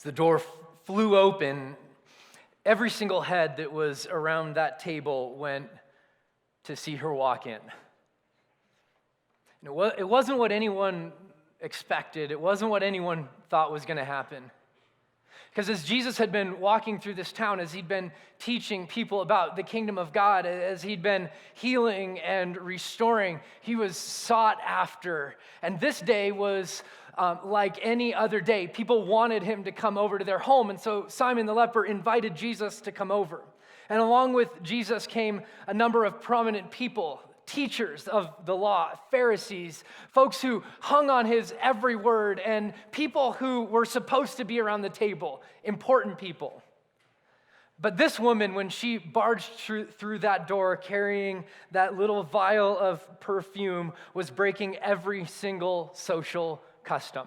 the door flew open, every single head that was around that table went to see her walk in. And it wasn't what anyone expected. It wasn't what anyone thought was going to happen. Because as Jesus had been walking through this town, as he'd been teaching people about the kingdom of God, as he'd been healing and restoring, he was sought after. And this day was like any other day. People wanted him to come over to their home. And so Simon the leper invited Jesus to come over. And along with Jesus came a number of prominent people, teachers of the law, Pharisees, folks who hung on his every word, and people who were supposed to be around the table, important people. But this woman, when she barged through that door carrying that little vial of perfume, was breaking every single social custom.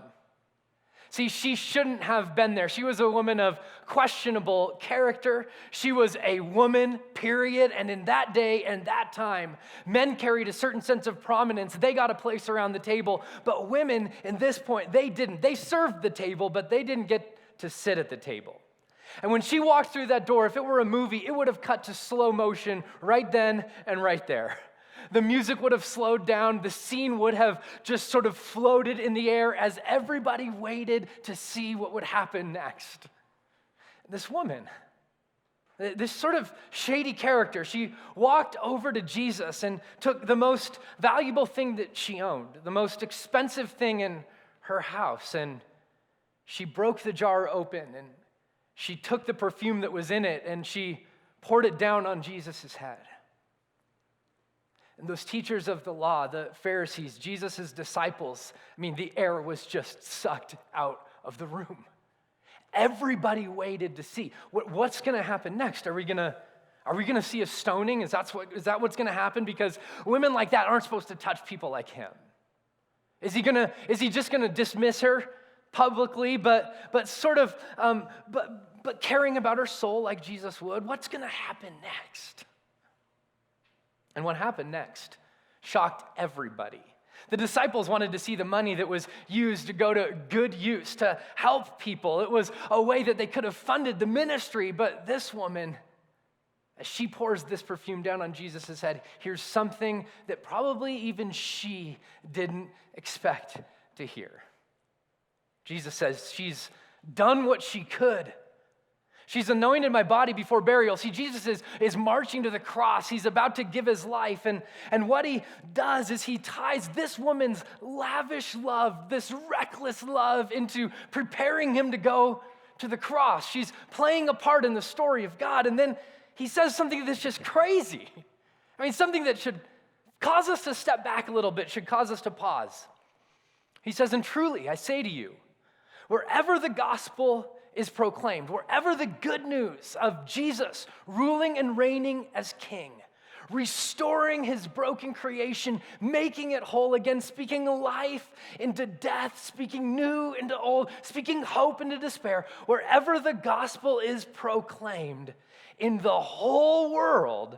See, she shouldn't have been there. She was a woman of questionable character. She was a woman, period. And in that day and that time, men carried a certain sense of prominence. They got a place around the table. But women, in this point, they didn't. They served the table, but they didn't get to sit at the table. And when she walked through that door, if it were a movie, it would have cut to slow motion right then and right there. The music would have slowed down. The scene would have just sort of floated in the air as everybody waited to see what would happen next. This woman, this sort of shady character, she walked over to Jesus and took the most valuable thing that she owned, the most expensive thing in her house, and she broke the jar open, and she took the perfume that was in it, and she poured it down on Jesus' head. And those teachers of the law, the Pharisees, Jesus' disciples, the air was just sucked out of the room. Everybody waited to see what's going to happen next. Are we going to see a stoning? Is that what's going to happen? Because women like that aren't supposed to touch people like him. Is he just going to dismiss her publicly, but caring about her soul like Jesus would? What's going to happen next? And what happened next shocked everybody. The disciples wanted to see the money that was used to go to good use, to help people. It was a way that they could have funded the ministry. But this woman, as she pours this perfume down on Jesus' head, here's something that probably even she didn't expect to hear. Jesus says she's done what she could. She's anointed my body before burial. See, Jesus is marching to the cross. He's about to give his life. And what he does is he ties this woman's lavish love, this reckless love, into preparing him to go to the cross. She's playing a part in the story of God. And then he says something that's just crazy. Something that should cause us to step back a little bit, should cause us to pause. He says, and truly, I say to you, wherever the gospel is proclaimed, wherever the good news of Jesus ruling and reigning as king, restoring his broken creation, making it whole again, speaking life into death, speaking new into old, speaking hope into despair, wherever the gospel is proclaimed in the whole world,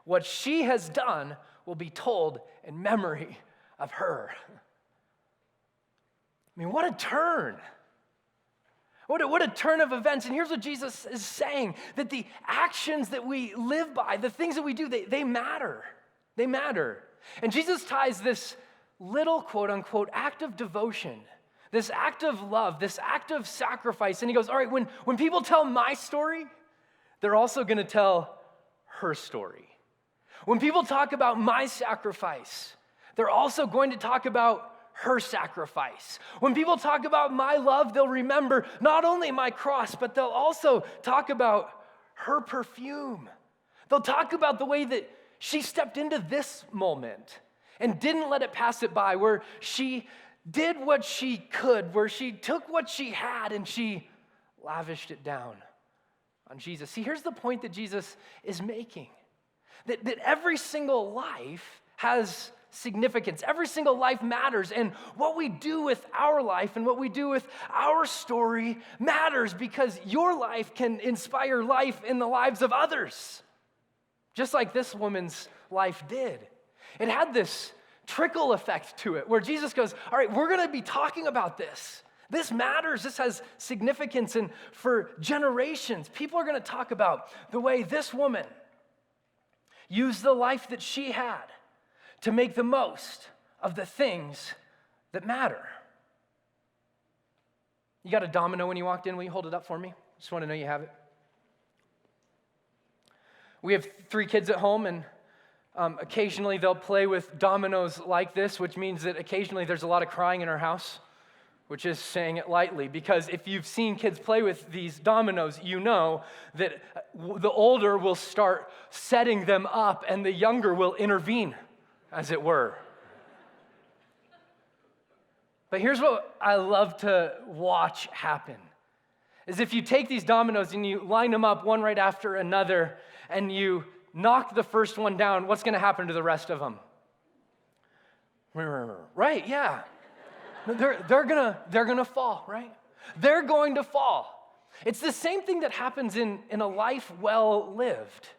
what she has done will be told in memory of her. What a turn. What a turn of events. And here's what Jesus is saying, that the actions that we live by, the things that we do, they matter. They matter. And Jesus ties this little, quote unquote, act of devotion, this act of love, this act of sacrifice. And he goes, all right, when people tell my story, they're also going to tell her story. When people talk about my sacrifice, they're also going to talk about her sacrifice. When people talk about my love, they'll remember not only my cross, but they'll also talk about her perfume. They'll talk about the way that she stepped into this moment and didn't let it pass it by, where she did what she could, where she took what she had and she lavished it down on Jesus. See, here's the point that Jesus is making, that every single life has significance. Every single life matters, and what we do with our life and what we do with our story matters, because your life can inspire life in the lives of others, just like this woman's life did. It had this trickle effect to it, where Jesus goes, all right, we're going to be talking about this. This matters. This has significance. And for generations, people are going to talk about the way this woman used the life that she had to make the most of the things that matter. You got a domino when you walked in? Will you hold it up for me? Just want to know you have it. We have 3 kids at home, and occasionally they'll play with dominoes like this, which means that occasionally there's a lot of crying in our house, which is saying it lightly, because if you've seen kids play with these dominoes, you know that the older will start setting them up and the younger will intervene, as it were. But here's what I love to watch happen, is if you take these dominoes and you line them up one right after another and you knock the first one down, what's going to happen to the rest of them? Right, yeah. They're gonna fall, right? They're going to fall. It's the same thing that happens in a life well lived.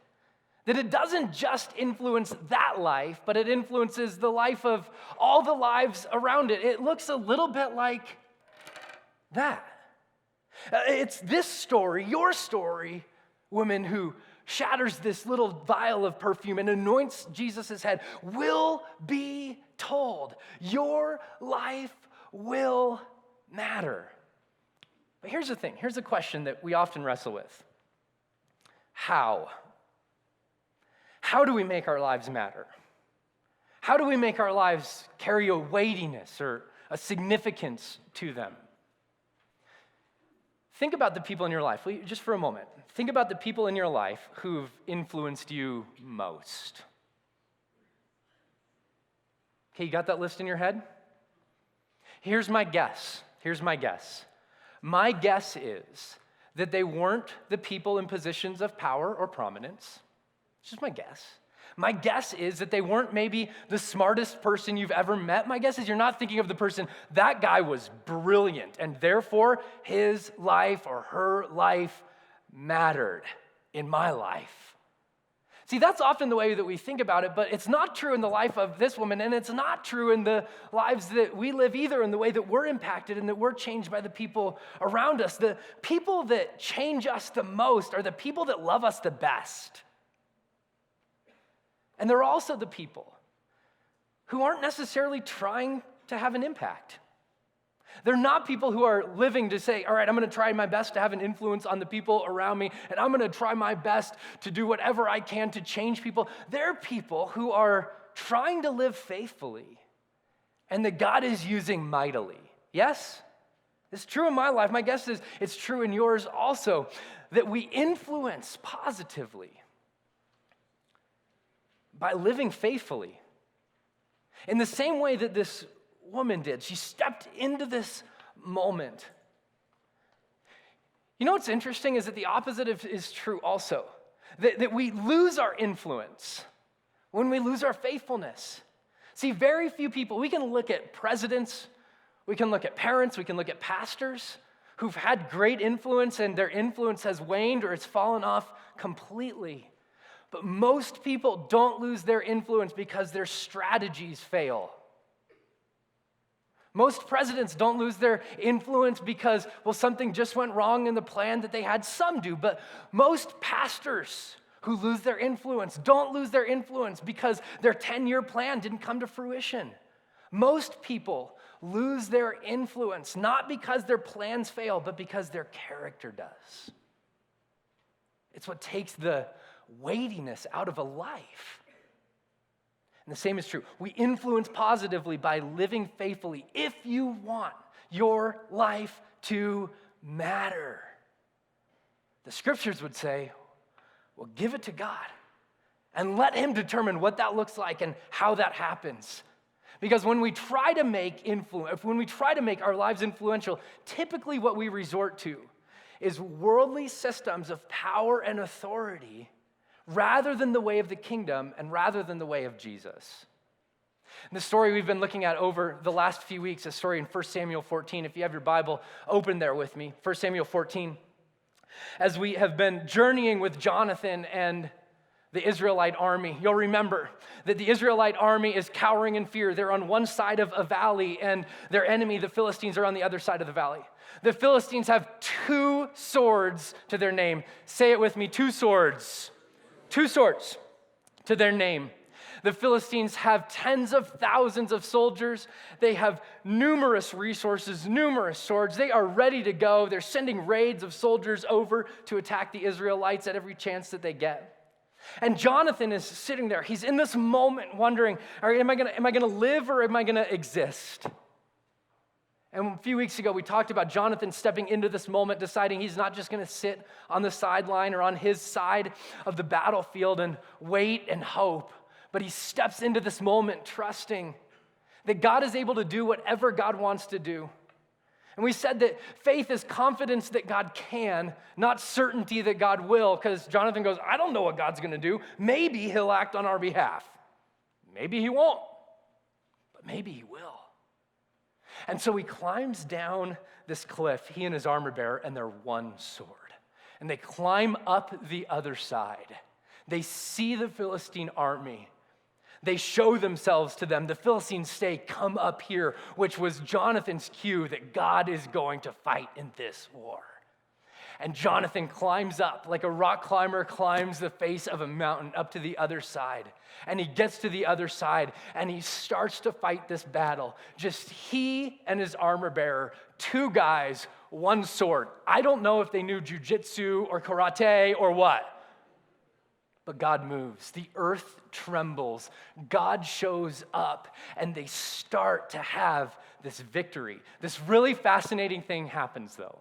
That it doesn't just influence that life, but it influences the life of all the lives around it. It looks a little bit like that. It's this story, your story, woman who shatters this little vial of perfume and anoints Jesus' head, will be told. Your life will matter. But here's the thing. Here's a question that we often wrestle with. How? How do we make our lives matter? How do we make our lives carry a weightiness or a significance to them? Think about the people in your life, just for a moment. Think about the people in your life who've influenced you most. Okay, you got that list in your head? Here's my guess. My guess is that they weren't the people in positions of power or prominence. It's just my guess. My guess is that they weren't maybe the smartest person you've ever met. My guess is you're not thinking of the person, that guy was brilliant, and therefore his life or her life mattered in my life. See, that's often the way that we think about it, but it's not true in the life of this woman, and it's not true in the lives that we live either, in the way that we're impacted and that we're changed by the people around us. The people that change us the most are the people that love us the best. And they're also the people who aren't necessarily trying to have an impact. They're not people who are living to say, all right, I'm going to try my best to have an influence on the people around me, and I'm going to try my best to do whatever I can to change people. They're people who are trying to live faithfully and that God is using mightily. Yes? It's true in my life. My guess is it's true in yours also, that we influence positively by living faithfully. In the same way that this woman did. She stepped into this moment. You know what's interesting is that the opposite is true also. That we lose our influence when we lose our faithfulness. See, very few people, we can look at presidents, we can look at parents, we can look at pastors who've had great influence and their influence has waned or it's fallen off completely. But most people don't lose their influence because their strategies fail. Most presidents don't lose their influence because, well, something just went wrong in the plan that they had. Some do, but most pastors who lose their influence don't lose their influence because their 10-year plan didn't come to fruition. Most people lose their influence not because their plans fail, but because their character does. It's what takes the weightiness out of a life. And the same is true. We influence positively by living faithfully if you want your life to matter. The scriptures would say, well, give it to God and let him determine what that looks like and how that happens. Because when we try to make our lives influential, typically what we resort to is worldly systems of power and authority rather than the way of the kingdom and rather than the way of Jesus. And the story we've been looking at over the last few weeks, a story in 1 Samuel 14. If you have your Bible, open there with me. 1 Samuel 14. As we have been journeying with Jonathan and the Israelite army. You'll remember that the Israelite army is cowering in fear. They're on one side of a valley, and their enemy, the Philistines, are on the other side of the valley. The Philistines have 2 swords to their name. Say it with me, 2 swords. 2 swords to their name. The Philistines have tens of thousands of soldiers. They have numerous resources, numerous swords. They are ready to go. They're sending raids of soldiers over to attack the Israelites at every chance that they get. And Jonathan is sitting there. He's in this moment wondering, all right, am I gonna live or am I gonna exist? And a few weeks ago, we talked about Jonathan stepping into this moment, deciding he's not just gonna sit on the sideline or on his side of the battlefield and wait and hope, but he steps into this moment trusting that God is able to do whatever God wants to do. And we said that faith is confidence that God can, not certainty that God will, because Jonathan goes, I don't know what God's going to do. Maybe he'll act on our behalf. Maybe he won't, but maybe he will. And so he climbs down this cliff, he and his armor bearer, and their 1 sword. And they climb up the other side. They see the Philistine army. They show themselves to them. The Philistines say, come up here, which was Jonathan's cue that God is going to fight in this war. And Jonathan climbs up like a rock climber climbs the face of a mountain up to the other side. And he gets to the other side and he starts to fight this battle. Just he and his armor bearer, 2 guys, 1 sword. I don't know if they knew jujitsu or karate or what. But God moves. The earth trembles. God shows up, and they start to have this victory. This really fascinating thing happens, though.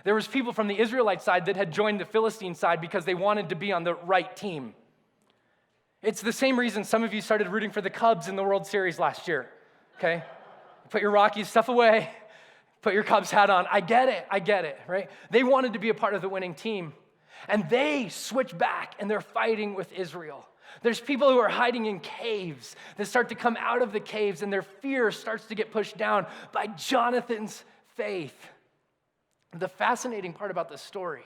There was people from the Israelite side that had joined the Philistine side because they wanted to be on the right team. It's the same reason some of you started rooting for the Cubs in the World Series last year, okay? Put your Rockies stuff away. Put your Cubs hat on. I get it, right? They wanted to be a part of the winning team. And they switch back and they're fighting with Israel. There's people who are hiding in caves that start to come out of the caves and their fear starts to get pushed down by Jonathan's faith. The fascinating part about this story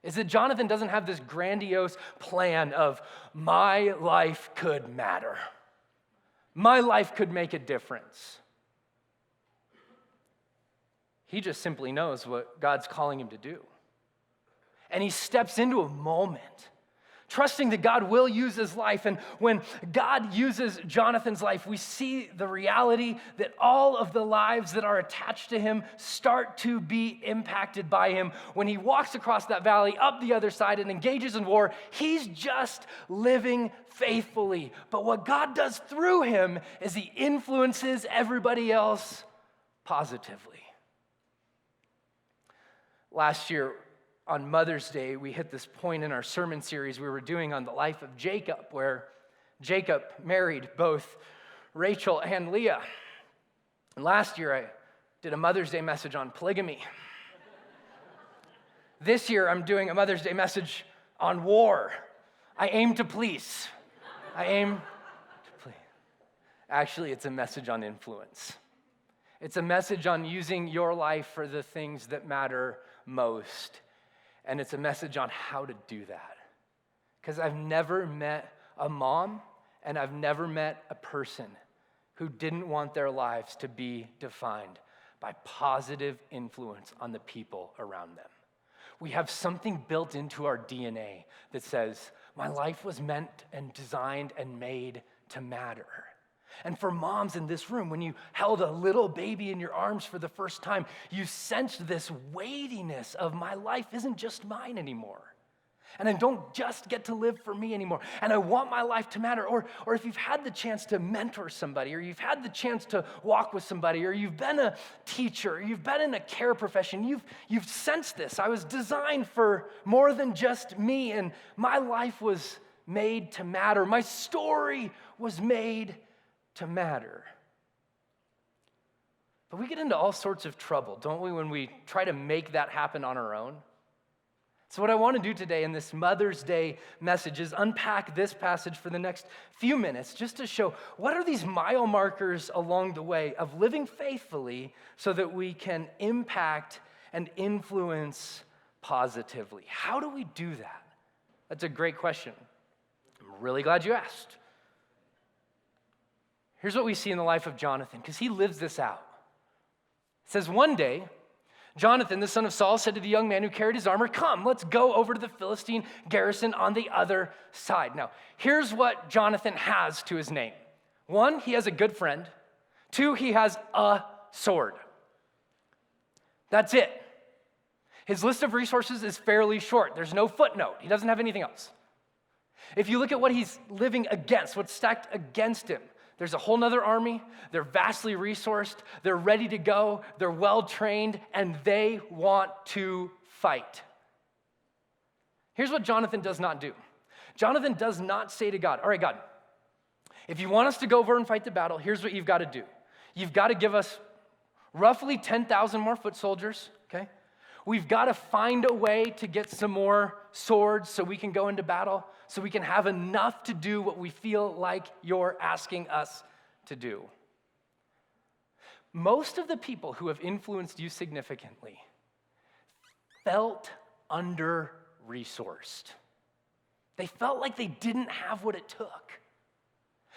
is that Jonathan doesn't have this grandiose plan of my life could matter. My life could make a difference. He just simply knows what God's calling him to do. And he steps into a moment, trusting that God will use his life. And when God uses Jonathan's life, we see the reality that all of the lives that are attached to him start to be impacted by him. When he walks across that valley, up the other side, and engages in war, he's just living faithfully. But what God does through him is he influences everybody else positively. Last year, on Mother's Day, we hit this point in our sermon series we were doing on the life of Jacob, where Jacob married both Rachel and Leah. And last year, I did a Mother's Day message on polygamy. This year, I'm doing a Mother's Day message on war. I aim to please. Actually, it's a message on influence. It's a message on using your life for the things that matter most. And it's a message on how to do that. Because I've never met a mom and I've never met a person who didn't want their lives to be defined by positive influence on the people around them. We have something built into our DNA that says, my life was meant and designed and made to matter. And for moms in this room, when you held a little baby in your arms for the first time, you sensed this weightiness of my life isn't just mine anymore. And I don't just get to live for me anymore. And I want my life to matter. Or if you've had the chance to mentor somebody, or you've had the chance to walk with somebody, or you've been a teacher, or you've been in a care profession, you've sensed this. I was designed for more than just me, and my life was made to matter. My story was made to matter. But we get into all sorts of trouble, don't we, when we try to make that happen on our own? So what I want to do today in this Mother's Day message is unpack this passage for the next few minutes just to show what are these mile markers along the way of living faithfully so that we can impact and influence positively. How do we do that? That's a great question. really glad you asked. Here's what we see in the life of Jonathan, because he lives this out. It says, one day, Jonathan, the son of Saul, said to the young man who carried his armor, "Come, let's go over to the Philistine garrison on the other side." Now, here's what Jonathan has to his name. 1, he has a good friend. 2, he has a sword. That's it. His list of resources is fairly short. There's no footnote. He doesn't have anything else. If you look at what he's living against, what's stacked against him, there's a whole nother army. They're vastly resourced. They're ready to go. They're well-trained, and they want to fight. Here's what Jonathan does not do. Jonathan does not say to God, "All right, God, if you want us to go over and fight the battle, here's what you've got to do. You've got to give us roughly 10,000 more foot soldiers, okay? We've got to find a way to get some more swords so we can go into battle, so we can have enough to do what we feel like you're asking us to do." Most of the people who have influenced you significantly felt under-resourced. They felt like they didn't have what it took.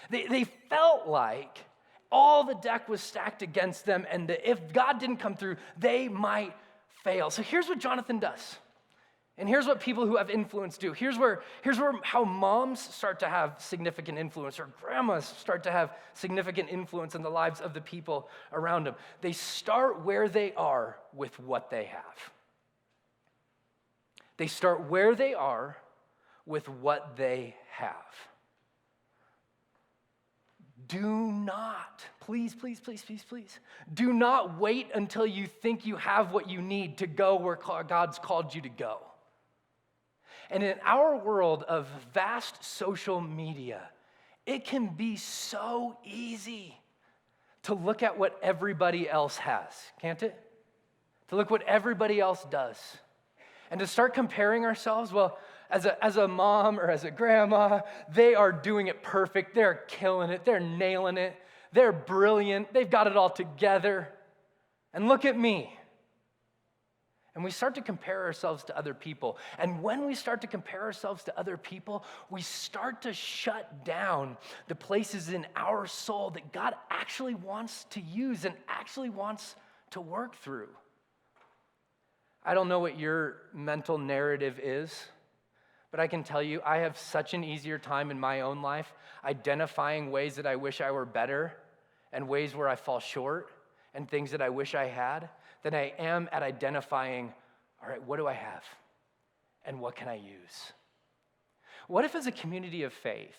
They felt like all the deck was stacked against them, and that if God didn't come through, they might fail. So here's what Jonathan does. And here's what people who have influence do. Here's where how moms start to have significant influence, or grandmas start to have significant influence in the lives of the people around them. They start where they are with what they have. They start where they are with what they have. Do not, please, do not wait until you think you have what you need to go where God's called you to go. And in our world of vast social media, it can be so easy to look at what everybody else has, can't it? To look what everybody else does. And to start comparing ourselves, well, as a mom or as a grandma, they are doing it perfect. They're killing it. They're nailing it. They're brilliant. They've got it all together. And look at me. And we start to compare ourselves to other people. And when we start to compare ourselves to other people, we start to shut down the places in our soul that God actually wants to use and actually wants to work through. I don't know what your mental narrative is, but I can tell you, I have such an easier time in my own life identifying ways that I wish I were better and ways where I fall short and things that I wish I had than I am at identifying, all right, what do I have and what can I use? What if as a community of faith,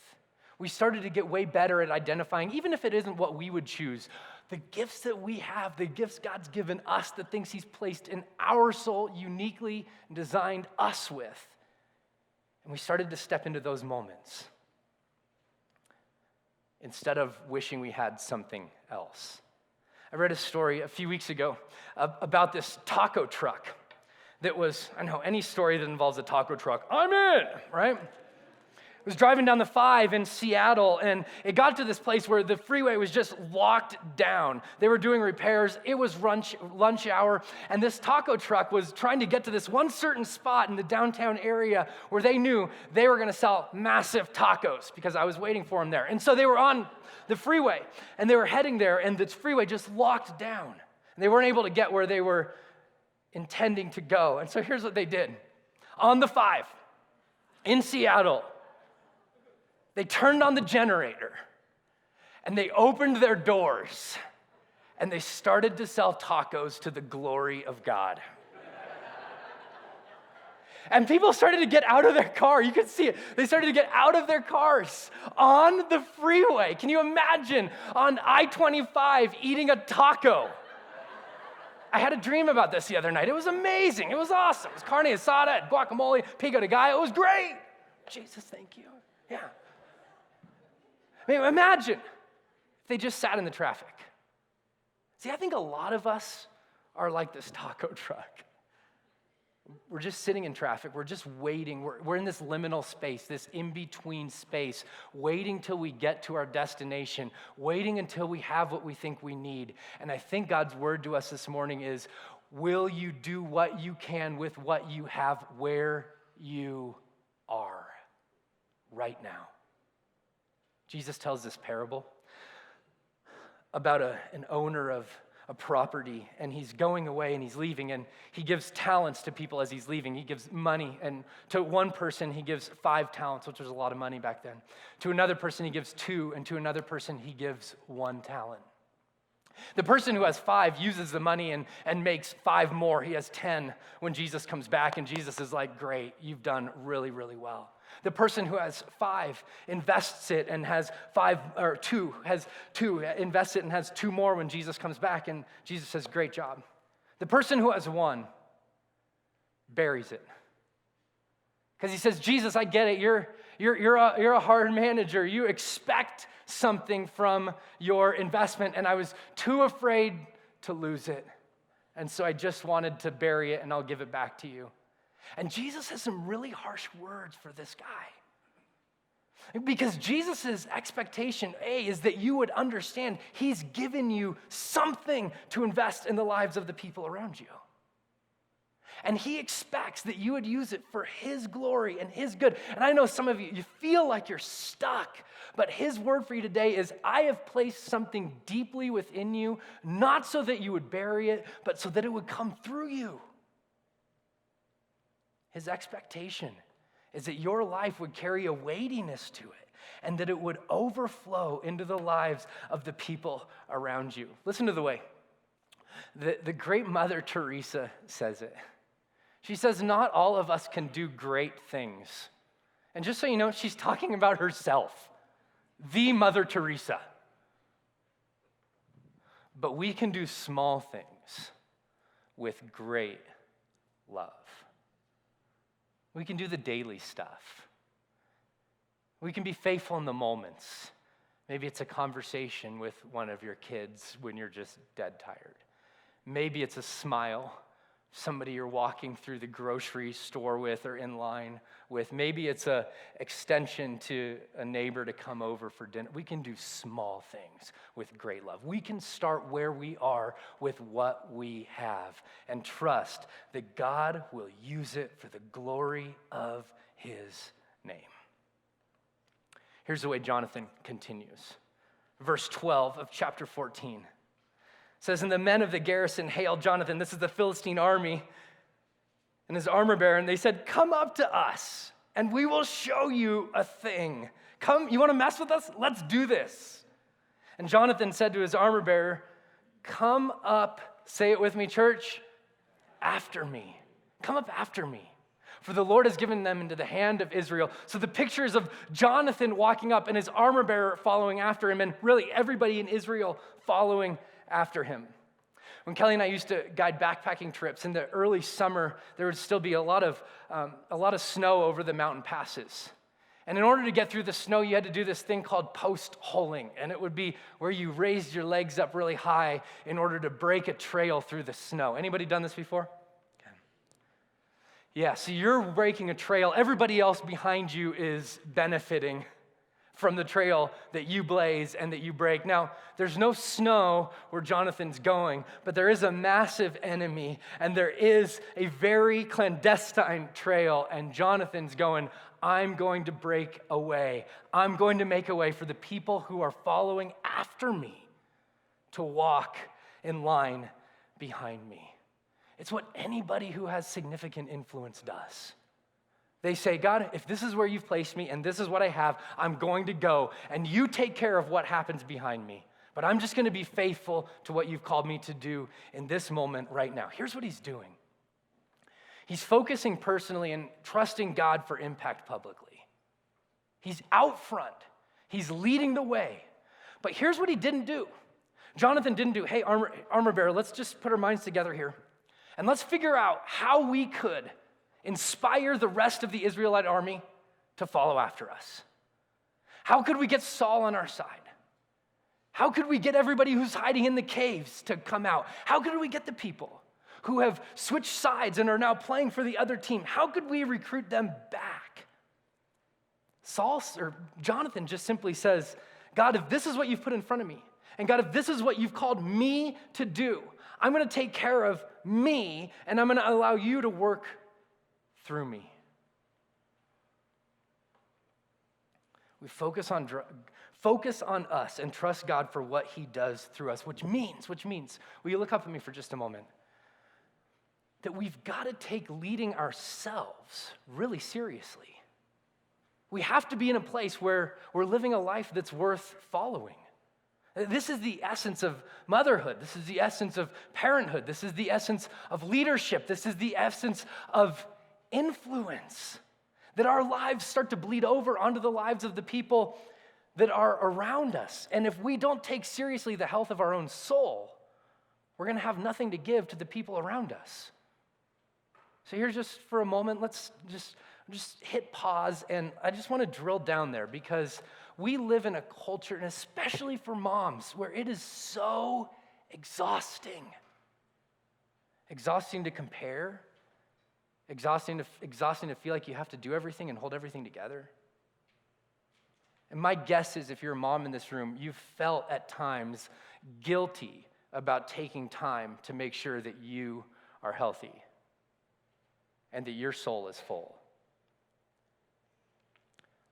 we started to get way better at identifying, even if it isn't what we would choose, the gifts that we have, the gifts God's given us, the things he's placed in our soul, uniquely designed us with. And we started to step into those moments instead of wishing we had something else. I read a story a few weeks ago about this taco truck that was, I know, any story that involves a taco truck, I'm in, right? It was driving down the 5 in Seattle, and it got to this place where the freeway was just locked down. They were doing repairs. It was lunch hour, and this taco truck was trying to get to this one certain spot in the downtown area where they knew they were going to sell massive tacos because I was waiting for them there. And so they were on the freeway, and they were heading there, and this freeway just locked down. And they weren't able to get where they were intending to go. And so here's what they did. On the 5 in Seattle, they turned on the generator, and they opened their doors, and they started to sell tacos to the glory of God. And people started to get out of their car. You could see it. They started to get out of their cars on the freeway. Can you imagine on I-25 eating a taco? I had a dream about this the other night. It was amazing. It was awesome. It was carne asada, guacamole, pico de gallo. It was great. Jesus, thank you. Yeah. I mean, imagine if they just sat in the traffic. See, I think a lot of us are like this taco truck. We're just sitting in traffic. We're just waiting. We're in this liminal space, this in-between space, waiting till we get to our destination, waiting until we have what we think we need. And I think God's word to us this morning is, will you do what you can with what you have where you are right now? Jesus tells this parable about an owner of a property, and he's going away and he's leaving, and he gives talents to people as he's leaving. He gives money, and to one person he gives 5 talents, which was a lot of money back then. To another person he gives 2, and to another person he gives 1 talent. The person who has 5 uses the money and makes 5 more. He has 10 when Jesus comes back, and Jesus is like, great, you've done really, really well. The person who has 5 invests it and has 2, invests it and has 2 more when Jesus comes back, and Jesus says, great job. The person who has 1 buries it. Because he says, Jesus, I get it. You're a hard manager. You expect something from your investment, and I was too afraid to lose it. And so I just wanted to bury it, and I'll give it back to you. And Jesus has some really harsh words for this guy. Because Jesus' expectation, is that you would understand he's given you something to invest in the lives of the people around you. And he expects that you would use it for his glory and his good. And I know some of you feel like you're stuck, but his word for you today is, I have placed something deeply within you, not so that you would bury it, but so that it would come through you. His expectation is that your life would carry a weightiness to it and that it would overflow into the lives of the people around you. Listen to the way the great Mother Teresa says it. She says, not all of us can do great things. And just so you know, she's talking about herself, the Mother Teresa. But we can do small things with great love. We can do the daily stuff. We can be faithful in the moments. Maybe it's a conversation with one of your kids when you're just dead tired. Maybe it's a smile, somebody you're walking through the grocery store with or in line with. Maybe it's an extension to a neighbor to come over for dinner. We can do small things with great love. We can start where we are with what we have and trust that God will use it for the glory of his name. Here's the way Jonathan continues. Verse 12 of chapter 14 says, and the men of the garrison hailed Jonathan. This is the Philistine army and his armor bearer. And they said, come up to us and we will show you a thing. Come, you want to mess with us? Let's do this. And Jonathan said to his armor bearer, come up, say it with me, church, after me. Come up after me. For the Lord has given them into the hand of Israel. So the pictures of Jonathan walking up and his armor bearer following after him, and really everybody in Israel following after him. When Kelly and I used to guide backpacking trips in the early summer, there would still be a lot of snow over the mountain passes. And in order to get through the snow, you had to do this thing called post-holing. And it would be where you raised your legs up really high in order to break a trail through the snow. Anybody done this before? Yeah, so you're breaking a trail. Everybody else behind you is benefiting from the trail that you blaze and that you break. Now, there's no snow where Jonathan's going, but there is a massive enemy, and there is a very clandestine trail, and Jonathan's going, I'm going to break a way. I'm going to make a way for the people who are following after me to walk in line behind me. It's what anybody who has significant influence does. They say, God, if this is where you've placed me and this is what I have, I'm going to go, and you take care of what happens behind me. But I'm just going to be faithful to what you've called me to do in this moment right now. Here's what he's doing. He's focusing personally and trusting God for impact publicly. He's out front. He's leading the way. But here's what he didn't do. Jonathan didn't do, hey, armor bearer, let's just put our minds together here. And let's figure out how we could inspire the rest of the Israelite army to follow after us. How could we get Saul on our side? How could we get everybody who's hiding in the caves to come out? How could we get the people who have switched sides and are now playing for the other team? How could we recruit them back? Jonathan just simply says, God, if this is what you've put in front of me, and God, if this is what you've called me to do, I'm going to take care of me, and I'm going to allow you to work through me. We focus on us and trust God for what he does through us, which means, will you look up at me for just a moment? That we've got to take leading ourselves really seriously. We have to be in a place where we're living a life that's worth following. This is the essence of motherhood. This is the essence of parenthood. This is the essence of leadership. This is the essence of influence. That our lives start to bleed over onto the lives of the people that are around us. And if we don't take seriously the health of our own soul, we're going to have nothing to give to the people around us. So here's just for a moment, let's just hit pause, and I just want to drill down there because we live in a culture, and especially for moms, where it is so exhausting. Exhausting to compare, exhausting to feel like you have to do everything and hold everything together. And my guess is if you're a mom in this room, you've felt at times guilty about taking time to make sure that you are healthy and that your soul is full.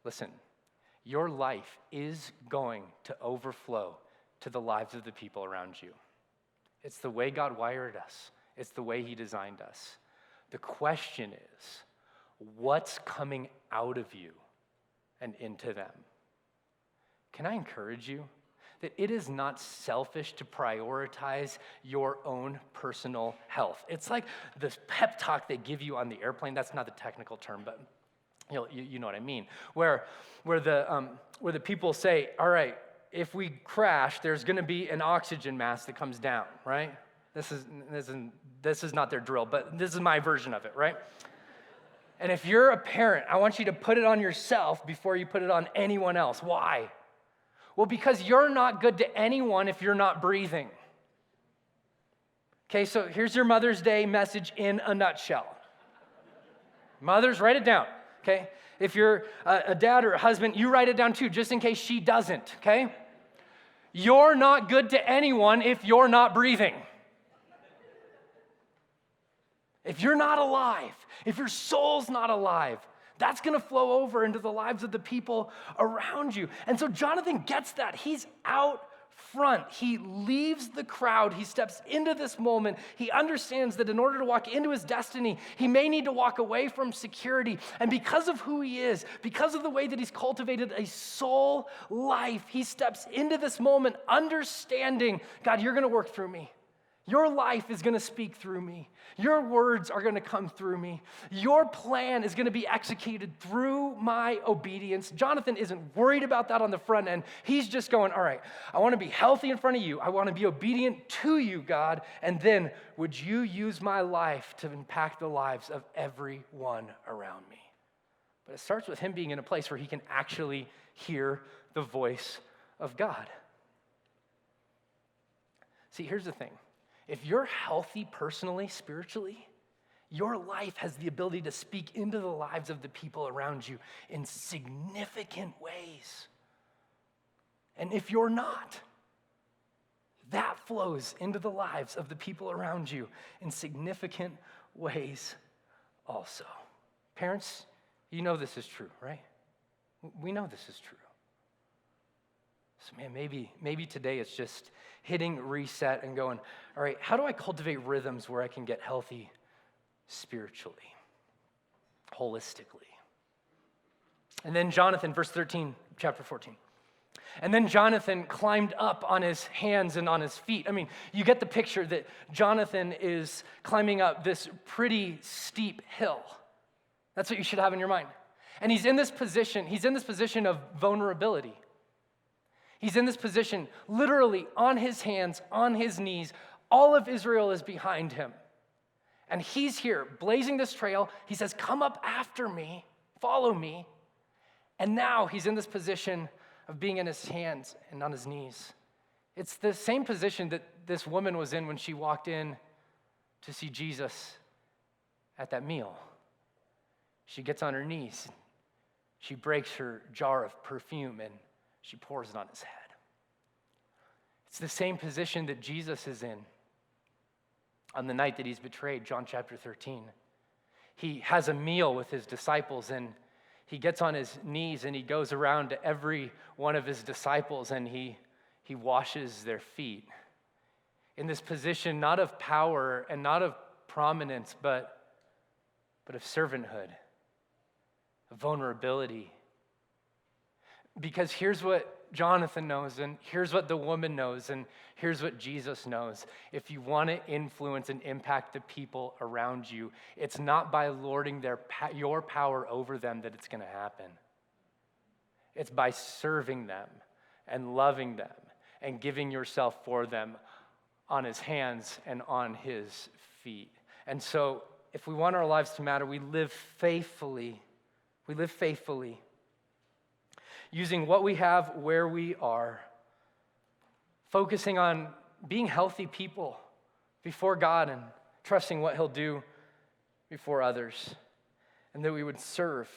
Listen, your life is going to overflow to the lives of the people around you. It's the way God wired us. It's the way he designed us. The question is, what's coming out of you and into them? Can I encourage you that it is not selfish to prioritize your own personal health? It's like this pep talk they give you on the airplane. That's not the technical term, but you know what I mean. Where the people say, all right, if we crash, there's going to be an oxygen mask that comes down, right? This is not their drill, but this is my version of it, right? And if you're a parent, I want you to put it on yourself before you put it on anyone else. Why? Well, because you're not good to anyone if you're not breathing. Okay, so here's your Mother's Day message in a nutshell. Mothers, write it down, okay? If you're a dad or a husband, you write it down too, just in case she doesn't, okay? You're not good to anyone if you're not breathing. If you're not alive, if your soul's not alive, that's going to flow over into the lives of the people around you. And so Jonathan gets that. He's out front. He leaves the crowd. He steps into this moment. He understands that in order to walk into his destiny, he may need to walk away from security. And because of who he is, because of the way that he's cultivated a soul life, he steps into this moment understanding, God, you're going to work through me. Your life is going to speak through me. Your words are going to come through me. Your plan is going to be executed through my obedience. Jonathan isn't worried about that on the front end. He's just going, all right, I want to be healthy in front of you. I want to be obedient to you, God. And then would you use my life to impact the lives of everyone around me? But it starts with him being in a place where he can actually hear the voice of God. See, here's the thing. If you're healthy personally, spiritually, your life has the ability to speak into the lives of the people around you in significant ways. And if you're not, that flows into the lives of the people around you in significant ways also. Parents, you know this is true, right? We know this is true. So man, maybe today it's just hitting reset and going, all right, how do I cultivate rhythms where I can get healthy spiritually, holistically? And then Jonathan, verse 13, chapter 14. And then Jonathan climbed up on his hands and on his feet. I mean, you get the picture that Jonathan is climbing up this pretty steep hill. That's what you should have in your mind. And he's in this position of vulnerability. He's in this position, literally on his hands, on his knees. All of Israel is behind him. And he's here, blazing this trail. He says, come up after me, follow me. And now he's in this position of being in his hands and on his knees. It's the same position that this woman was in when she walked in to see Jesus at that meal. She gets on her knees. She breaks her jar of perfume and she pours it on his head. It's the same position that Jesus is in on the night that he's betrayed, John chapter 13. He has a meal with his disciples and he gets on his knees and he goes around to every one of his disciples and he washes their feet. In this position, not of power and not of prominence, but of servanthood, of vulnerability. Because here's what Jonathan knows, and here's what the woman knows, and here's what Jesus knows. If you want to influence and impact the people around you, it's not by lording your power over them that it's going to happen. It's by serving them and loving them and giving yourself for them on his hands and on his feet. And so if we want our lives to matter, we live faithfully. We live faithfully, using what we have where we are, focusing on being healthy people before God and trusting what he'll do before others, and that we would serve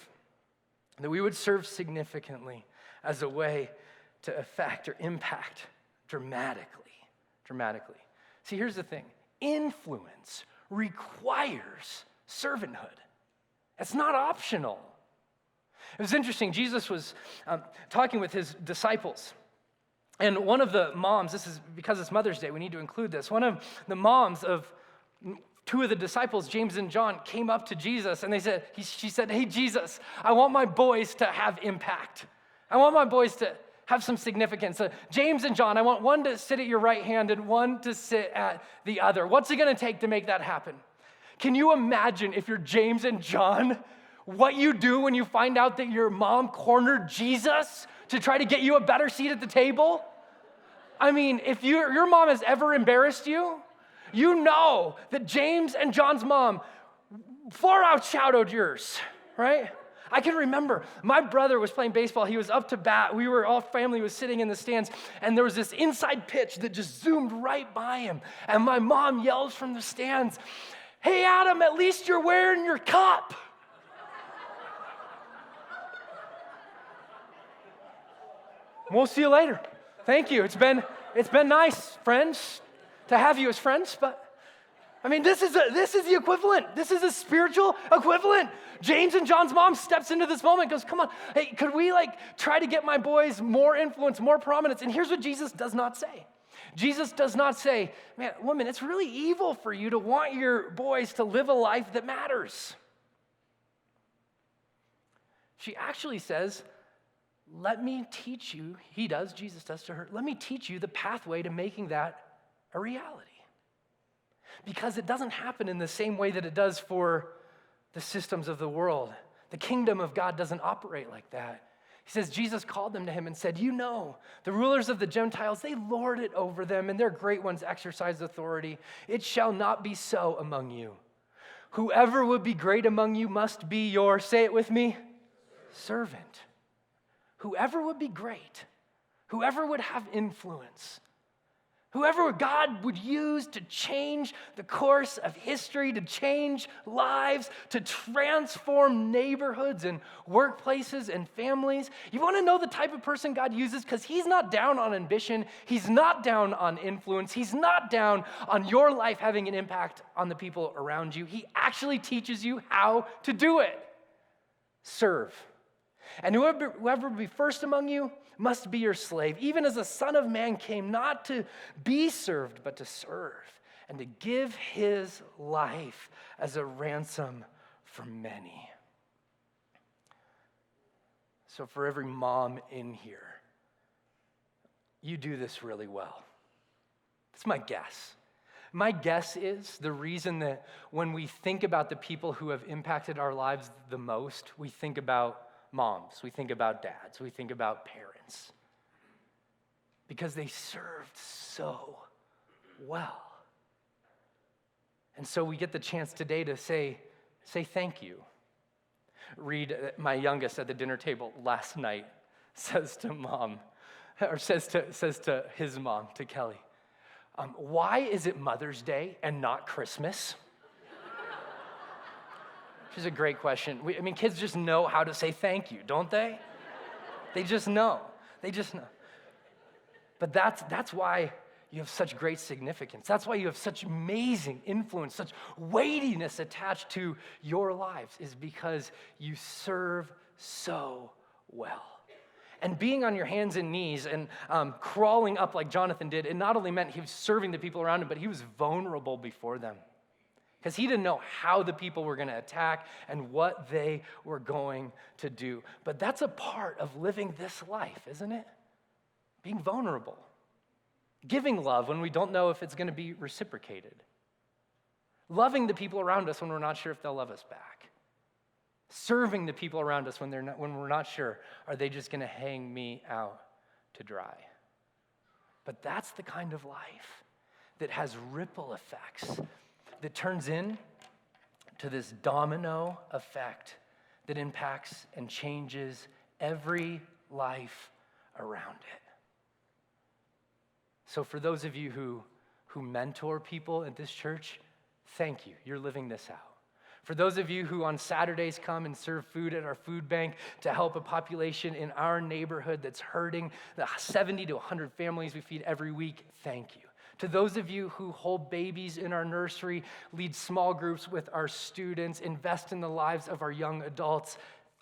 significantly as a way to affect or impact dramatically. See, here's the thing. Influence requires servanthood. It's not optional. It was interesting. Jesus was talking with his disciples. And one of the moms, this is because it's Mother's Day, we need to include this. One of the moms of two of the disciples, James and John, came up to Jesus and she said, "Hey, Jesus, I want my boys to have impact. I want my boys to have some significance. James and John, I want one to sit at your right hand and one to sit at the other. What's it going to take to make that happen?" Can you imagine if you're James and John, what you do when you find out that your mom cornered Jesus to try to get you a better seat at the table? I mean, if your mom has ever embarrassed you, you know that James and John's mom far outshadowed yours, right? I can remember my brother was playing baseball. He was up to bat. All family was sitting in the stands, and there was this inside pitch that just zoomed right by him. And my mom yells from the stands, "Hey, Adam, at least you're wearing your cup." We'll see you later. Thank you. It's been nice, friends, to have you as friends, but I mean, this is the equivalent. This is a spiritual equivalent. James and John's mom steps into this moment and goes, "Come on, hey, could we try to get my boys more influence, more prominence?" And here's what Jesus does not say. Jesus does not say, "Man, woman, it's really evil for you to want your boys to live a life that matters." She actually says, "Let me teach you," Jesus does to her, "let me teach you the pathway to making that a reality." Because it doesn't happen in the same way that it does for the systems of the world. The kingdom of God doesn't operate like that. He says, Jesus called them to him and said, "You know, the rulers of the Gentiles, they lord it over them, and their great ones exercise authority. It shall not be so among you. Whoever would be great among you must be your," say it with me, "servant." Whoever would be great, whoever would have influence, whoever God would use to change the course of history, to change lives, to transform neighborhoods and workplaces and families. You want to know the type of person God uses? Because he's not down on ambition. He's not down on influence. He's not down on your life having an impact on the people around you. He actually teaches you how to do it. Serve. And whoever would be first among you must be your slave, even as the Son of Man came not to be served, but to serve, and to give his life as a ransom for many. So for every mom in here, you do this really well. That's my guess. My guess is the reason that when we think about the people who have impacted our lives the most, we think about moms, we think about dads, we think about parents, because they served so well. And so we get the chance today to say thank you. Reed, my youngest at the dinner table last night, says to his mom, to Kelly, "Why is it Mother's Day and not Christmas?" Which is a great question. Kids just know how to say thank you, don't they? They just know. But that's why you have such great significance. That's why you have such amazing influence, such weightiness attached to your lives, is because you serve so well. And being on your hands and knees and crawling up like Jonathan did, it not only meant he was serving the people around him, but he was vulnerable before them. Because he didn't know how the people were going to attack and what they were going to do. But that's a part of living this life, isn't it? Being vulnerable. Giving love when we don't know if it's going to be reciprocated. Loving the people around us when we're not sure if they'll love us back. Serving the people around us when we're not sure, are they just going to hang me out to dry? But that's the kind of life that has ripple effects, that turns into this domino effect that impacts and changes every life around it. So for those of you who mentor people at this church, thank you. You're living this out. For those of you who on Saturdays come and serve food at our food bank to help a population in our neighborhood that's hurting, the 70 to 100 families we feed every week, thank you. To those of you who hold babies in our nursery, lead small groups with our students, invest in the lives of our young adults,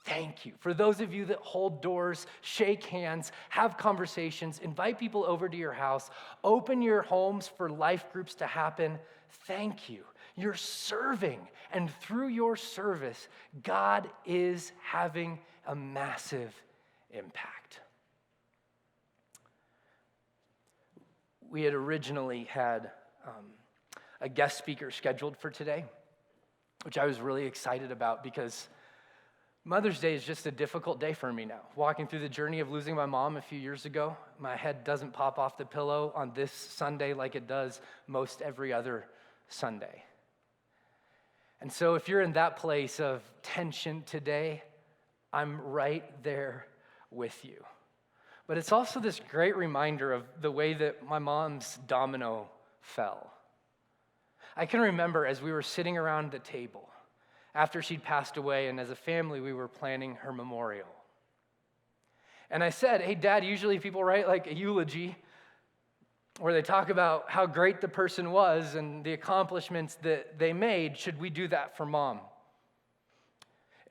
thank you. For those of you that hold doors, shake hands, have conversations, invite people over to your house, open your homes for life groups to happen, thank you. You're serving, and through your service, God is having a massive impact. We had originally had a guest speaker scheduled for today, which I was really excited about because Mother's Day is just a difficult day for me now. Walking through the journey of losing my mom a few years ago, my head doesn't pop off the pillow on this Sunday like it does most every other Sunday. And so if you're in that place of tension today, I'm right there with you. But it's also this great reminder of the way that my mom's domino fell. I can remember as we were sitting around the table after she'd passed away, and as a family, we were planning her memorial. And I said, hey, Dad, usually people write like a eulogy where they talk about how great the person was and the accomplishments that they made. Should we do that for Mom?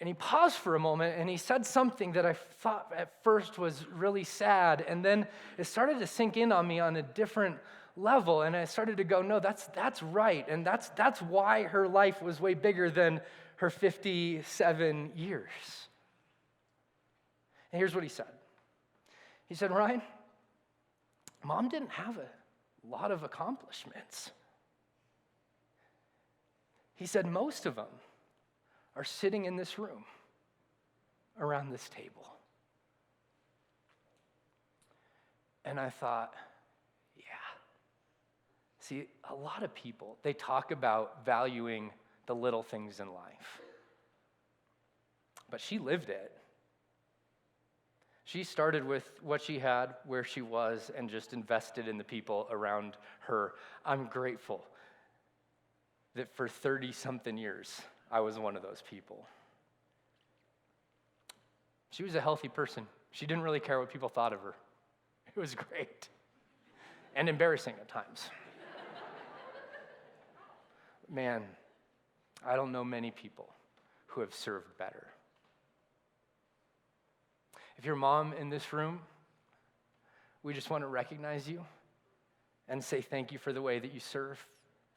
And he paused for a moment and he said something that I thought at first was really sad. And then it started to sink in on me on a different level. And I started to go, no, that's right. And that's why her life was way bigger than her 57 years. And here's what he said. He said, Ryan, Mom didn't have a lot of accomplishments. He said most of them are sitting in this room around this table. And I thought, yeah. See, a lot of people, they talk about valuing the little things in life. But she lived it. She started with what she had, where she was, and just invested in the people around her. I'm grateful that for 30-something years, I was one of those people. She was a healthy person. She didn't really care what people thought of her. It was great and embarrassing at times. Man, I don't know many people who have served better. If you're Mom in this room, we just want to recognize you and say thank you for the way that you serve,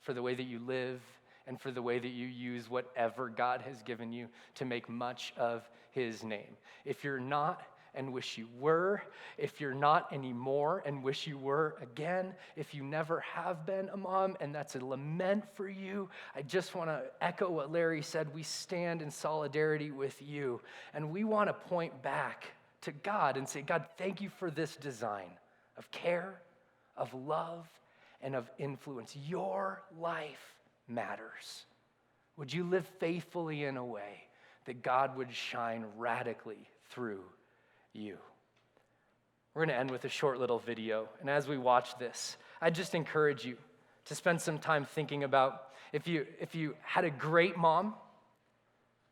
for the way that you live, and for the way that you use whatever God has given you to make much of his name. If you're not and wish you were, if you're not anymore and wish you were again, if you never have been a mom and that's a lament for you, I just want to echo what Larry said. We stand in solidarity with you, and we want to point back to God and say, God, thank you for this design of care, of love, and of influence. Your life matters. Would you live faithfully in a way that God would shine radically through you? We're going to end with a short little video. And as we watch this, I just encourage you to spend some time thinking about if you had a great mom,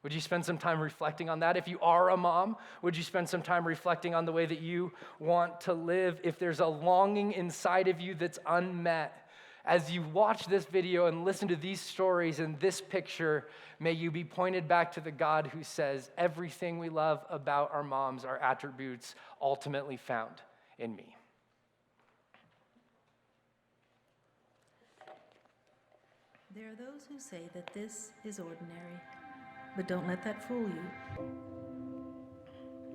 would you spend some time reflecting on that? If you are a mom, would you spend some time reflecting on the way that you want to live? If there's a longing inside of you that's unmet, as you watch this video and listen to these stories and this picture, may you be pointed back to the God who says, everything we love about our moms are attributes ultimately found in me. There are those who say that this is ordinary, but don't let that fool you.